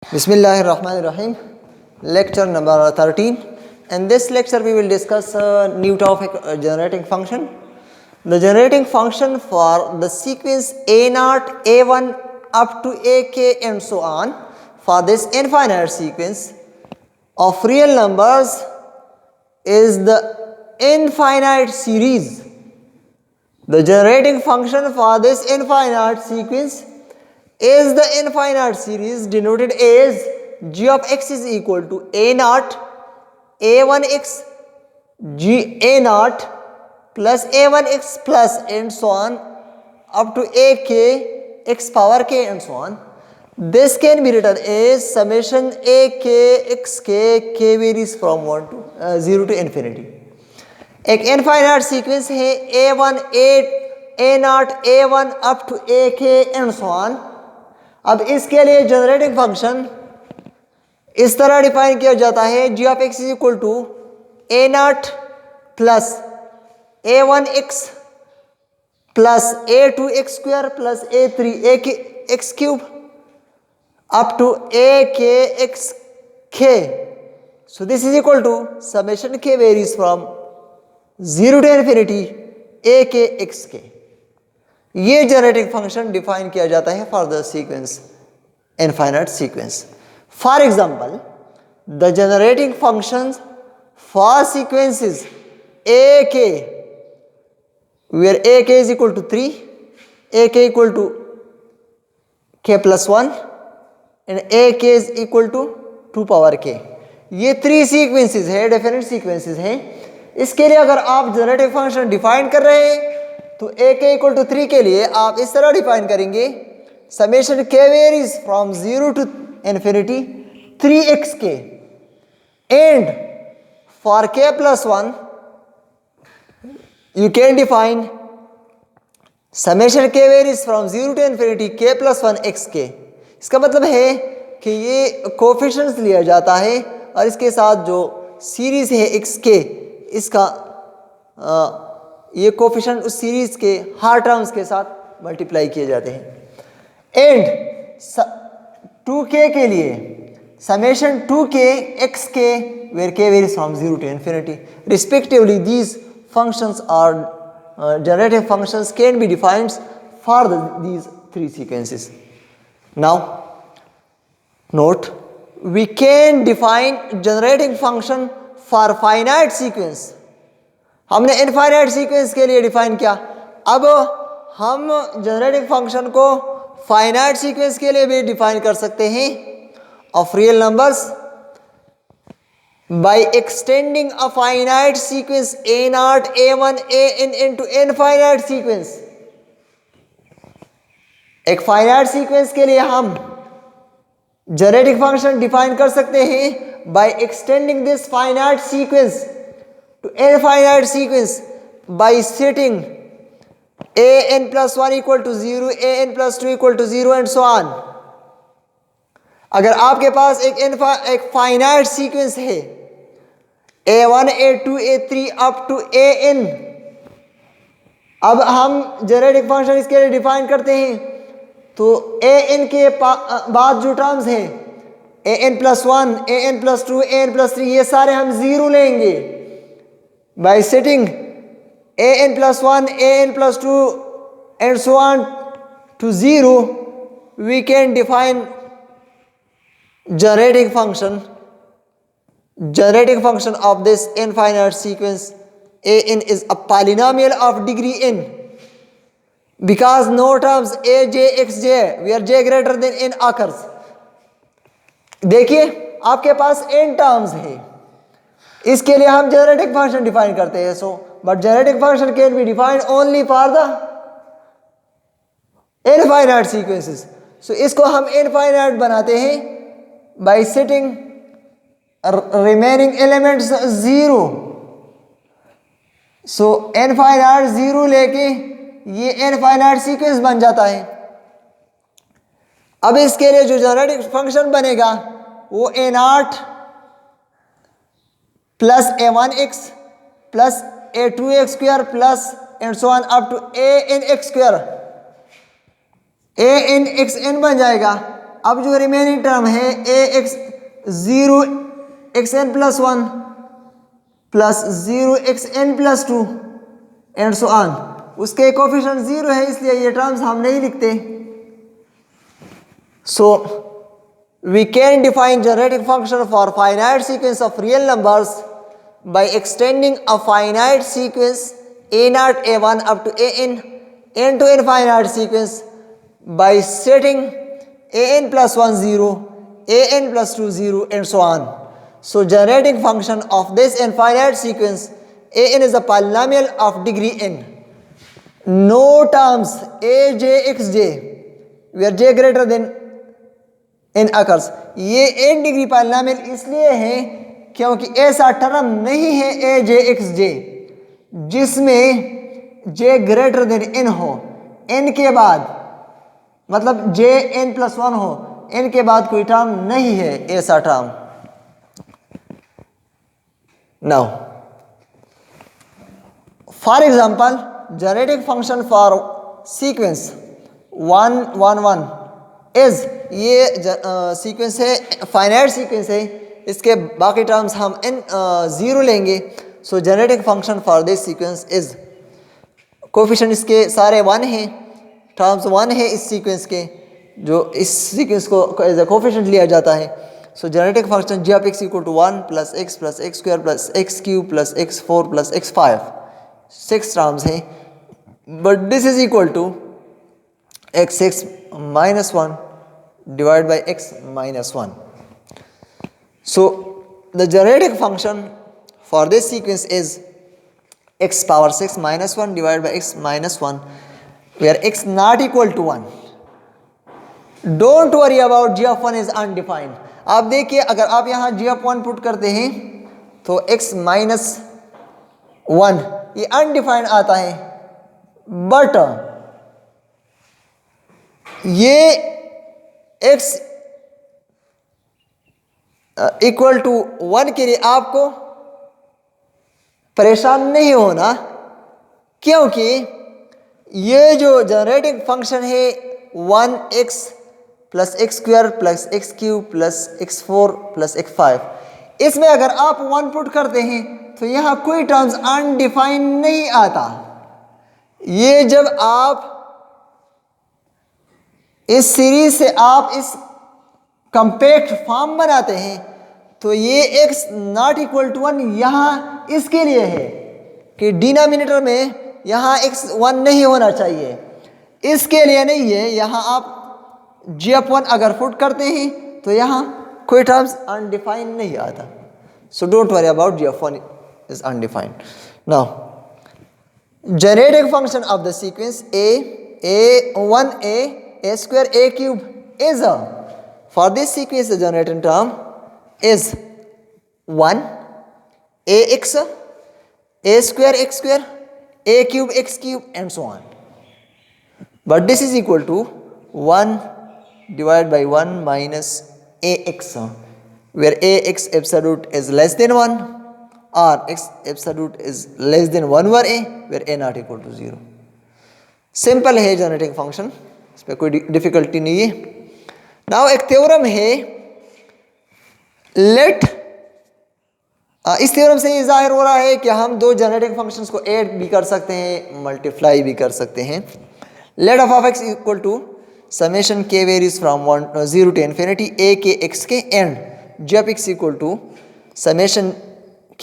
Bismillahirrahmanirrahim. Lecture number 13. In this lecture we will discuss a new topic, generating function. The generating function for the sequence a0, a1 up to ak and so on. For this infinite sequence of real numbers is the infinite series. The generating function for this infinite sequence is the infinite series denoted as g of x is equal to a naught a1x g a naught plus a1x plus and so on up to ak x power k and so on. This can be written as summation ak xk k varies from 0 to infinity. एक infinite sequence है a1 a0 a1 up to ak and so on. अब इसके लिए generating function इस तरह define किया जाता है g of x is equal to a0 plus a1x plus a2x square plus a3 x cube up to ak xk. So this is equal to summation k varies from 0 to infinity ak xk. ये generating function define किया जाता है for the sequence infinite sequence. For example the generating function for sequences ak where ak is equal to 3, ak equal to k plus 1 and ak is equal to 2 power k. ये 3 sequences है, definite sequences हैं. इसके लिए अगर आप generative function define कर रहे हैं तो ak इक्वल टू 3 के लिए आप इस तरह डिफाइन करेंगे summation k varies from 0 to infinity 3xk and for k plus 1 you can define summation k varies from 0 to infinity k plus 1 xk. इसका मतलब है कि ये कोफिशिएंट्स लिया जाता है और इसके साथ जो सीरीज है xk इसका ये कोफिशिएंट उस सीरीज के हर टर्म्स के साथ मल्टीप्लाई किए जाते हैं. एंड 2k के लिए summation 2k xk where k varies from 0 to infinity respectively. These functions are generative functions can be defined for these 3 sequences. Now note we can define generating function for finite sequence. हमने infinite sequence के लिए define किया. अब हम generating function को finite sequence के लिए भी डिफाइन कर सकते हैं of real numbers by extending a finite sequence a0 a1 an into infinite sequence. एक फाइनाइट सीक्वेंस के लिए हम जनरेटिंग फंक्शन डिफाइन कर सकते हैं by extending this finite sequence to infinite sequence by setting an plus 1 equal to 0, an plus 2 equal to 0 and so on. अगर आपके पास एक फाइनाइट सीक्वेंस है a1 a2 a3 up to an. अब हम generating function इसके लिए define करते हैं तो an के बाद जो टर्म्स हैं an plus 1, an plus 2, an plus 3 ये सारे हम 0 लेंगे. Bye setting an plus 1, an plus 2 and so on to 0 we can define generating function of this infinite sequence. An is a polynomial of degree n because no terms a j x j where j greater than n occurs. देखिए आपके पास n terms है, इसके लिए हम generating function define करते हैं. So but generating function can be defined only for the infinite sequences. So इसको हम इनफाइनाइट बनाते हैं by setting remaining elements 0. So infinite 0 लेके ये इनफाइनाइट सीक्वेंस बन जाता है. अब इसके लिए जो जनरेटिंग फंक्शन बनेगा वो a0 plus a1x plus a2x square plus and so on up to an x square an xn बन जाएगा. अब जो रिमेनिंग टर्म है a x 0 x n plus 1 plus 0 x n plus 2 and so on, उसके coefficient 0 है इसलिए ये terms हम नहीं लिखते. So we can define generating function for finite sequence of real numbers by extending a finite sequence a0 a1 up to an to infinite sequence by setting an plus 1 0, an plus 2 0 and so on. So generating function of this infinite sequence an is a polynomial of degree n. No terms a j x j where j greater than n occurs. ये n degree polynomial इसलिए है क्योंकि ऐसा term नहीं है ए जे x जे जिसमें j greater than n हो, n के बाद मतलब j n प्लस 1 हो, n के बाद कोई टर्म नहीं है ऐसा term. Now for example generating function for sequence 1 1 1 is, ये सीक्वेंस है फाइनाइट सीक्वेंस है, इसके बाकी टर्म्स हम n 0 लेंगे. So generating function for this sequence is, coefficient इसके सारे 1 हैं, टर्म्स 1 है इस सीक्वेंस के, जो इस सीक्वेंस को एज ए कोफिशिएंट लिया जाता है. So generating function g of x equal to 1 plus x square plus x cube plus x 4 plus x 5, 6 terms हैं. But this is equal to x6 minus 1 divided by x minus 1. So the generating function for this sequence is x power 6 minus 1 divided by x minus 1, where x not equal to 1. Don't worry about g of 1 is undefined. आप देखिए अगर आप यहाँ g of 1 put करते हैं तो x minus 1 ये undefined आता है, बट ये x इक्वल टू 1 के लिए आपको परेशान नहीं होना, क्योंकि ये जो जनरेटिंग फंक्शन है 1x plus x square plus x cube plus x 4 plus x 5, इसमें अगर आप 1 पुट करते हैं तो यहाँ कोई टर्म्स अनडिफाइंड नहीं आता. ये जब आप इस सीरीज से आप इस कंपैक्ट फॉर्म बनाते हैं तो ये x नॉट इक्वल टू 1 यहाँ इसके लिए है कि डिनोमिनेटर में यहाँ x 1 नहीं होना चाहिए, इसके लिए नहीं है. यहाँ आप g(1) अगर पुट करते हैं तो यहाँ कोई टर्म्स अनडिफाइंड नहीं आता. So don't worry about g(1) is undefined. Now generating function of the sequence a square a cube is a, for this sequence the generating term is 1 ax a square x square a cube x cube and so on. But this is equal to 1 divided by 1 minus ax, where ax absolute is less than 1 or x absolute is less than 1 over a, where a not equal to 0. Simple है generating function, इस पर कोई difficulty नहीं है. Now एक theorem है, late इस theorem से ये जाहिर हो रहा है कि हम दो जनरेटिंग फंक्शंस को ऐड भी कर सकते हैं, मल्टीप्लाई भी कर सकते हैं. Let of x equal to summation k varies from 0 to infinity a k x k and g of x equal to summation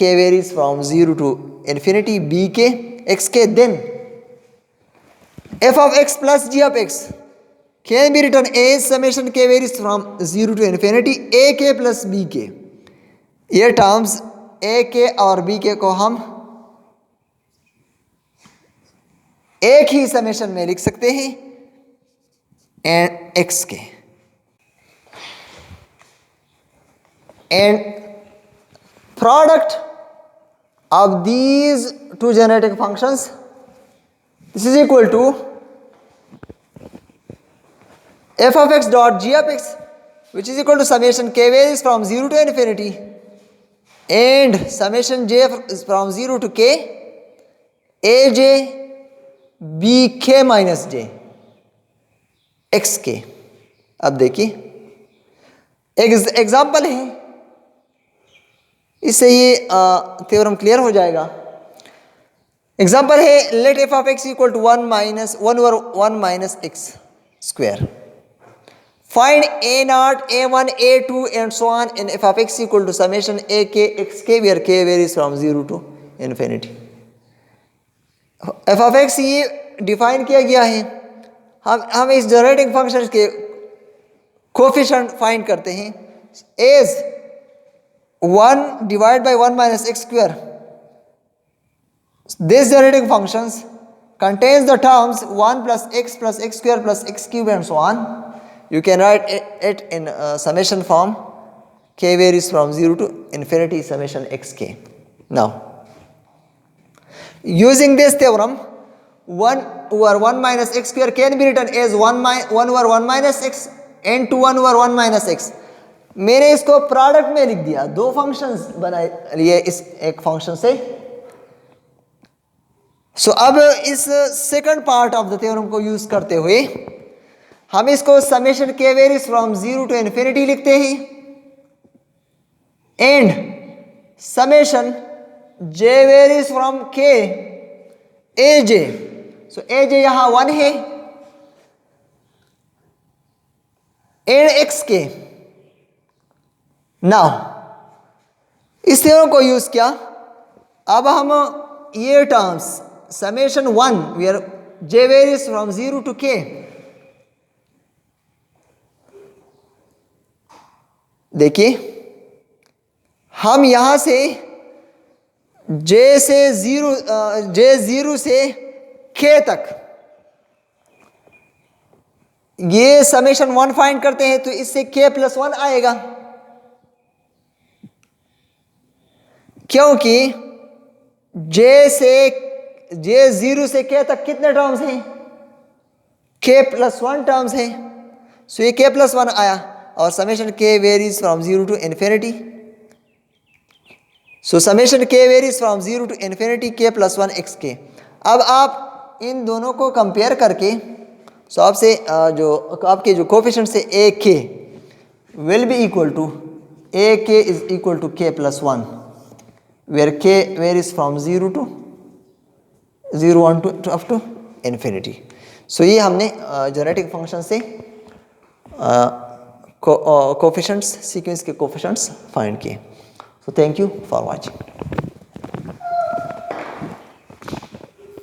k varies from 0 to infinity b k x k, then f of x plus g of x can be written as summation k varies from 0 to infinity a k plus b k. ये terms a k और b k को हम एक ही summation में लिख सकते हैं and x k, and product of these two generating functions, this is equal to f of x dot g of x, which is equal to summation k varies from 0 to infinity and summation j is from 0 to k aj b k minus j x k. अब देखिए एक example है, इससे ये theorem clear हो जाएगा। Example है, let f of x equal to 1 - x square. Find a0, a1, a2 and so on in f of x equal to summation a k x k where k varies from 0 to infinity. f of x ये define किया गया है। हम इस generating function के coefficient find करते हैं as 1 divide by 1 - x square. This generating functions contains the terms 1 plus x square plus x cube and so on. You can write it in summation form. K varies from 0 to infinity summation xk. Now, using this theorem, 1 over 1 minus x square can be written as 1 over 1 minus x and 2 1 over 1 minus x. मैंने इसको product में लिख दिया, दो functions बनाए लिए इस एक फंक्शन से। सो अब इस second part of the theorem को यूज करते हुए हम इसको समेशन के वेरीज फ्रॉम 0 टू इन्फिनिटी लिखते हैं and summation j varies from k a j. So a j यहां 1 है एंड एक्स के। नाउ इस थ्योरम को यूज किया, अब हम ये terms summation 1 where j varies from 0 to k, देखिए हम यहां से जे 0 से k तक ये समेशन 1 फाइंड करते हैं तो इससे k + 1 आएगा, क्योंकि जे 0 से k तक कितने टर्म्स हैं, k + 1 टर्म्स हैं। सो ये k + 1 आया और summation k varies from 0 to infinity. So summation k varies from 0 to infinity k + 1 x k। अब आप इन दोनों को कंपेयर करके सो आपसे जो आपके जो कोफिशिएंट से a k will be equal to a k is equal to k + 1 where k varies from 0 to 1 to up to infinity. So ये हमने जनरेटिंग फंक्शन से कोफिशिएंट्स सीक्वेंस के कोफिशिएंट्स फाइंड किए। So thank you for watching.